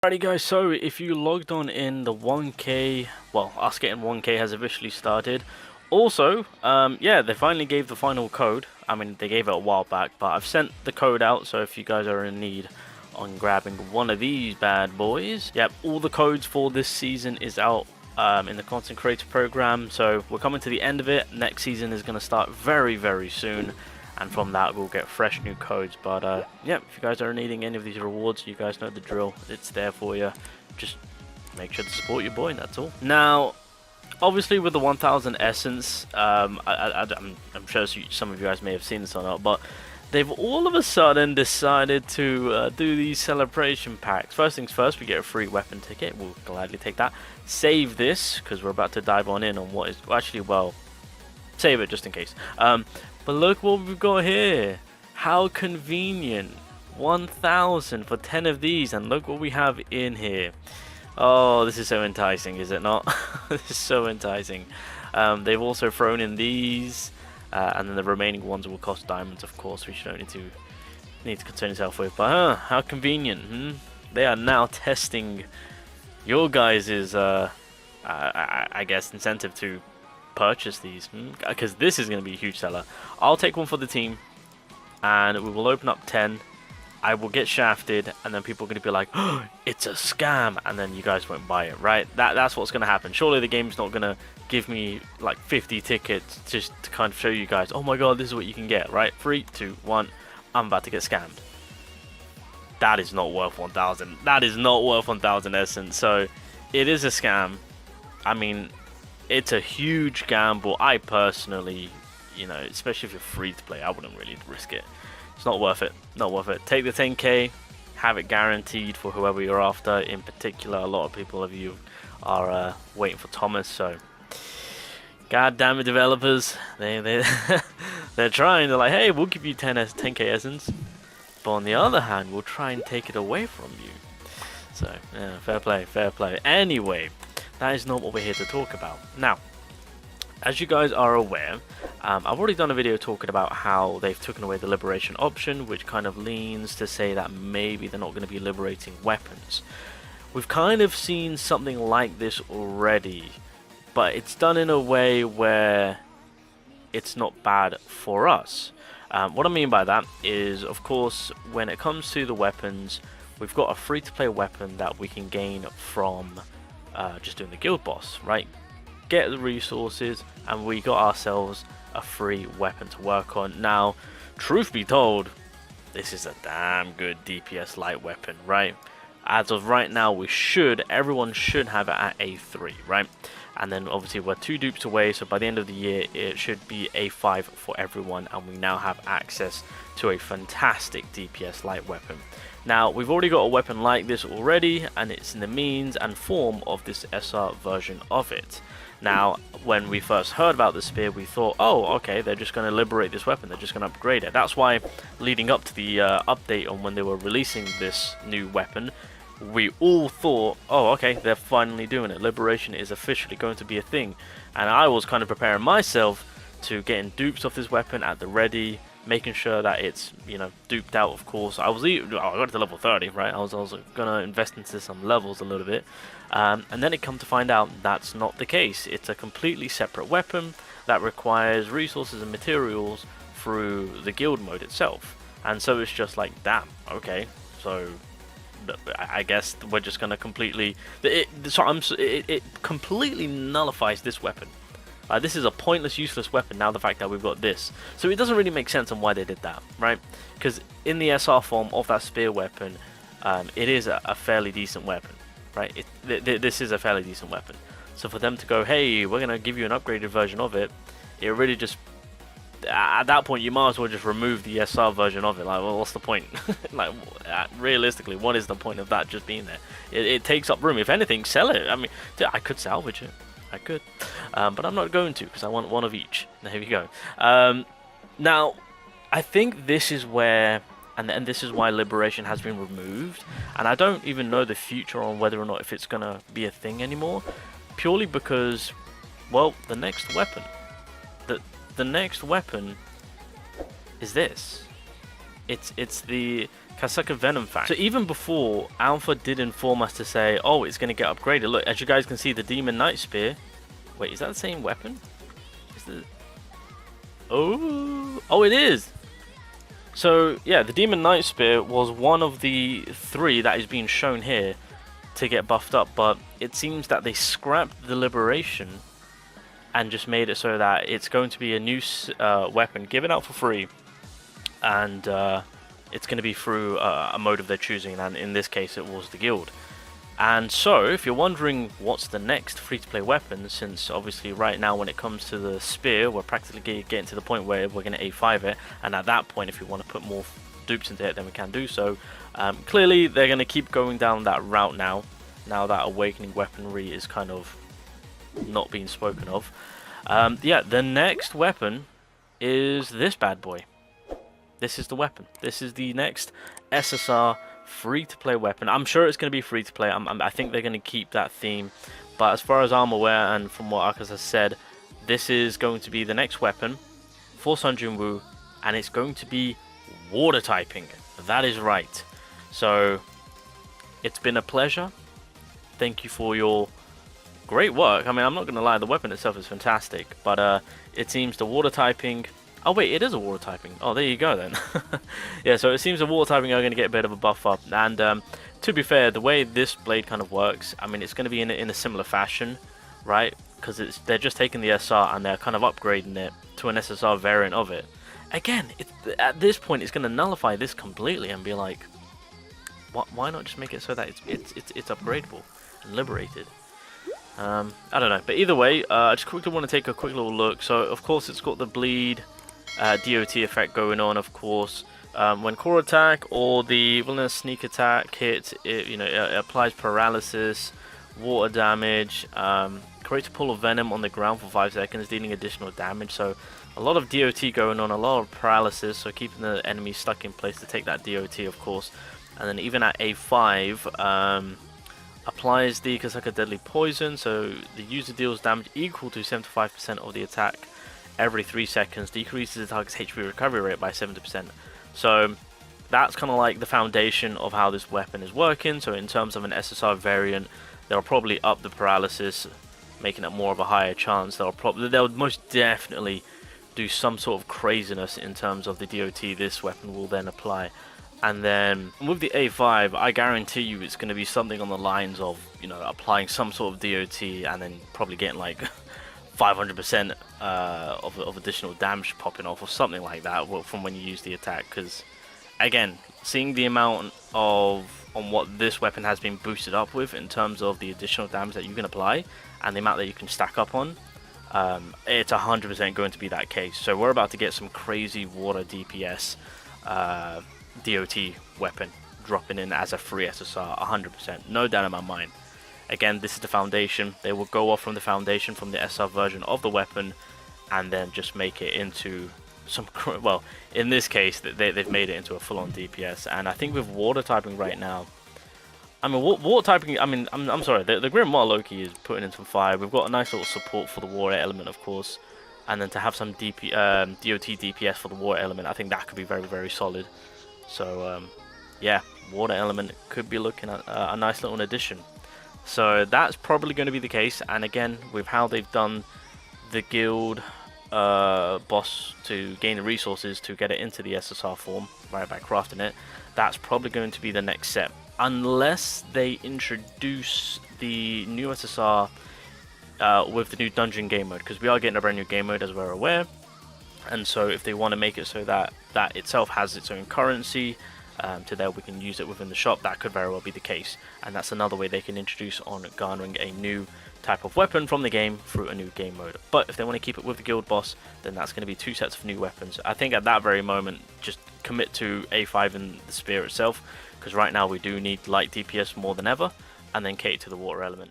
Alrighty guys, so if you logged on in the 1k, well, us getting 1k has officially started. Also, yeah, they finally gave the final code. I mean, they gave it a while back, but I've sent the code out, so if you guys are in need on grabbing one of these bad boys. Yep, all the codes for this season is out in the Content Creator Program, so we're coming to the end of it. Next season is going to start very, very soon. And from that we'll get fresh new codes. But yeah, if you guys are needing any of these rewards, you guys know the drill. It's there for you. Just make sure to support your boy, that's all. Now, obviously with the 1000 essence, I'm sure some of you guys may have seen this or not, but they've all of a sudden decided to do these celebration packs. First things first, we get a free weapon ticket. We'll gladly take that. Save this, because we're about to dive on in on what is... Actually, well, save it just in case. But look what we've got here. How convenient. 1000 for 10 of these, and look what we have in here. Oh, this is so enticing, is it not? This is so enticing. They've also thrown in these, and then the remaining ones will cost diamonds, of course, which you don't need to concern yourself with. But how convenient. They are now testing your guys' I guess incentive to purchase these, because this is going to be a huge seller. I'll take one for the team, and we will open up 10. I will get shafted, and then people are going to be like, oh, it's a scam, and then you guys won't buy it, right? That's what's going to happen. Surely the game's not going to give me like 50 tickets just to kind of show you guys, oh my god, this is what you can get, right? 3, 2, 1, I'm about to get scammed. That is not worth 1000. That is not worth 1000 essence. So it is a scam. I mean, it's a huge gamble. I personally, you know, especially if you're free to play, I wouldn't really risk it. It's not worth it. Not worth it. Take the 10k, have it guaranteed for whoever you're after. In particular, a lot of people of you are waiting for Thomas. So, god damn it, developers, they're trying. They're like, hey, we'll give you 10k essence, but on the other hand, we'll try and take it away from you. So, yeah, fair play, fair play. Anyway. That is not what we're here to talk about. Now, as you guys are aware, I've already done a video talking about how they've taken away the liberation option, which kind of leans to say that maybe they're not going to be liberating weapons. We've kind of seen something like this already, but it's done in a way where it's not bad for us. What I mean by that is, of course, when it comes to the weapons, we've got a free-to-play weapon that we can gain from just doing the guild boss, right? Get the resources, and we got ourselves a free weapon to work on. Now, truth be told, this is a damn good DPS light weapon, right? As of right now, everyone should have it at A3, right? And then obviously we're 2 dupes away, so by the end of the year it should be A5 for everyone, and we now have access to a fantastic DPS light weapon. Now, we've already got a weapon like this already, and it's in the means and form of this SR version of it. Now, when we first heard about the spear, we thought, oh, okay, they're just going to liberate this weapon, they're just going to upgrade it. That's why, leading up to the update on when they were releasing this new weapon, we all thought, oh, okay, they're finally doing it. Liberation is officially going to be a thing. And I was kind of preparing myself to getting dupes of this weapon at the ready, making sure that it's, you know, duped out, of course. I got to level 30, right? I was gonna invest into some levels a little bit, and then it come to find out that's not the case. It's a completely separate weapon that requires resources and materials through the guild mode itself, and so it's just like, damn, okay, so I guess we're just gonna completely it completely nullifies this weapon. This is a pointless, useless weapon now, the fact that we've got this. So it doesn't really make sense on why they did that, right? Because in the SR form of that spear weapon, it is a fairly decent weapon, right? This is a fairly decent weapon. So for them to go, hey, we're going to give you an upgraded version of it, it really just... At that point, you might as well just remove the SR version of it. Like, well, what's the point? Like, realistically, what is the point of that just being there? It takes up room. If anything, sell it. I mean, I could salvage it. I could, but I'm not going to, because I want one of each. There we go. Now, I think this is where, and this is why liberation has been removed, and I don't even know the future on whether or not if it's going to be a thing anymore, purely because, well, the next weapon is this. It's the Kasaka Venom Fang. So even before, Alpha did inform us to say, oh, it's going to get upgraded. Look, as you guys can see, the Demon Knight Spear. Wait, is that the same weapon? Is it... Oh, it is. So yeah, the Demon Knight Spear was one of the 3 that is being shown here to get buffed up, but it seems that they scrapped the Liberation and just made it so that it's going to be a new weapon given out for free, and it's going to be through a mode of their choosing, and in this case it was the guild. And so if you're wondering what's the next free-to-play weapon, since obviously right now when it comes to the spear, we're practically getting to the point where we're going to A5 it, and at that point if you want to put more dupes into it, then we can do so. Clearly they're going to keep going down that route now that awakening weaponry is kind of not being spoken of. Yeah, the next weapon is this bad boy. This is the weapon. This is the next SSR free-to-play weapon. I'm sure it's going to be free-to-play. I think they're going to keep that theme. But as far as I'm aware, and from what Akas has said, this is going to be the next weapon for Sun Jin-woo, and it's going to be water typing. That is right. So, it's been a pleasure. Thank you for your great work. I mean, I'm not going to lie, the weapon itself is fantastic. But it seems the water typing... Oh wait, it is a water typing. Oh, there you go then. Yeah, so it seems the water typing are going to get a bit of a buff up. And to be fair, the way this blade kind of works, I mean, it's going to be in a similar fashion, right? Because they're just taking the SR and they're kind of upgrading it to an SSR variant of it. Again, at this point, it's going to nullify this completely and be like, why not just make it so that it's upgradable and liberated? I don't know, but either way, I just quickly want to take a quick little look. So, of course, it's got the bleed DOT effect going on, of course. When core attack or the villainous sneak attack hits, it applies paralysis, water damage, creates a pool of venom on the ground for 5 seconds, dealing additional damage. So a lot of DOT going on, a lot of paralysis, so keeping the enemy stuck in place to take that DOT, of course. And then even at A5, applies the Kasaka Deadly Poison, so the user deals damage equal to 75% of the attack every 3 seconds, decreases the target's HP recovery rate by 70%. So that's kind of like the foundation of how this weapon is working. So in terms of an SSR variant, they'll probably up the paralysis, making it more of a higher chance. They'll most definitely do some sort of craziness in terms of the DOT this weapon will then apply. And then with the A5, I guarantee you it's going to be something on the lines of, applying some sort of DOT and then probably getting like 500% of additional damage popping off or something like that from when you use the attack. Because again, seeing the amount on what this weapon has been boosted up with in terms of the additional damage that you can apply and the amount that you can stack up on, it's 100% going to be that case. So we're about to get some crazy water DPS DOT weapon dropping in as a free SSR, 100%, no doubt in my mind. Again, this is the foundation. They will go off from the foundation from the SR version of the weapon and then just make it into some, well, in this case they've made it into a full-on DPS. And I think with water typing right now, I mean, water typing, I mean, I'm sorry, the Grim Loki is putting in some fire. We've got a nice little support for the water element, of course, and then to have some DOT DPS for the water element, I think that could be very, very solid. So, yeah, water element could be looking at a nice little addition. So that's probably going to be the case. And again, with how they've done the guild boss to gain the resources to get it into the SSR form, right, by crafting it, that's probably going to be the next step. Unless they introduce the new SSR with the new dungeon game mode, because we are getting a brand new game mode as we're aware. And so if they want to make it so that that itself has its own currency, to there we can use it within the shop, that could very well be the case. And that's another way they can introduce on garnering a new type of weapon from the game through a new game mode. But if they want to keep it with the guild boss, then that's going to be 2 sets of new weapons. I think at that very moment, just commit to A5 and the spear itself, because right now we do need light DPS more than ever, and then cater to the water element.